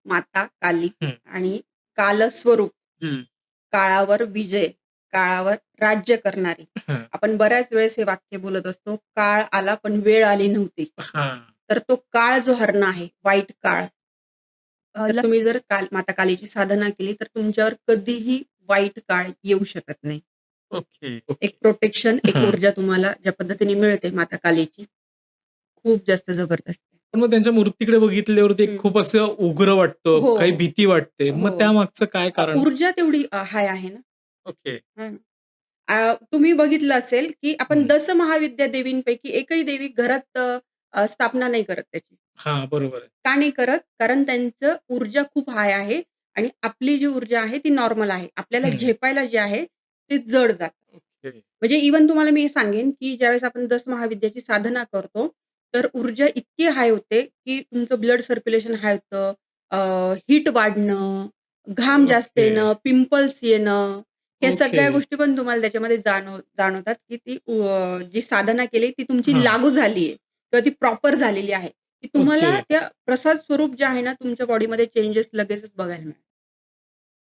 माता काली हं, आणि कालस्वरूप, हं, काळावर विजय, काळावर राज्य करणारी. हं. आपण बऱ्याच वेळेस हे वाक्य बोलत असतो, काळ आला पण वेळ आली नव्हती. हां. तर तो काळ जो हरणं आहे, वाईट काळ, तर ल तुम्ही जर माता कालीची साधना केली, तर तुमच्यावर कधीही वाईट काळ येऊ शकत नाही. ओके, एक ओके. प्रोटेक्शन, एक हां. ऊर्जा तुम्हाला ज्या पद्धतीने मिळते माता कालीची, खूप जास्त जबरदस्त आहे. पण मग त्यांच्या मूर्तीकडे बघितल्यावर ते हं. खूप असं उग्र वाटतं, हो, काही भीती वाटते. मग हो. त्यामागचं काय कारण? ऊर्जा तेवढी हाय आहे ना. ओके. हं. तुम्ही बघितलं असेल, की आपण हं. 10 महाविद्या देवींपैकी एकही देवी घरात स्थापना नाही करत त्याची. हां, बरोबर आहे. का नाही करत? कारण त्यांचं ऊर्जा खूप हाय आहे आणि आपली जी ऊर्जा आहे ती नॉर्मल आहे. आपल्याला हं. झेपायला जे आहे ते जड जातं. ओके. म्हणजे इव्हन तुम्हाला मी हे सांगेन, की ज्यावेळेस आपण 10 महाविद्याची साधना करतो, तर ऊर्जा इतकी हाय होते, की तुमचं ब्लड सर्क्युलेशन हाय होतं, हीट वाढणं, घाम जास्त ओके, येणं, पिंपल्स येणं, ह्या ओके, सगळ्या गोष्टी पण तुम्हाला त्याच्यामध्ये जाणवतात, की ती जी साधना केली ती तुमची हां. लागू झाली आहे किंवा ती प्रॉपर झालेली आहे. की ओके. तुम्हाला त्या प्रसाद स्वरूप जे आहे ना, तुमच्या बॉडीमध्ये चेंजेस लगेचच बघायला मिळेल.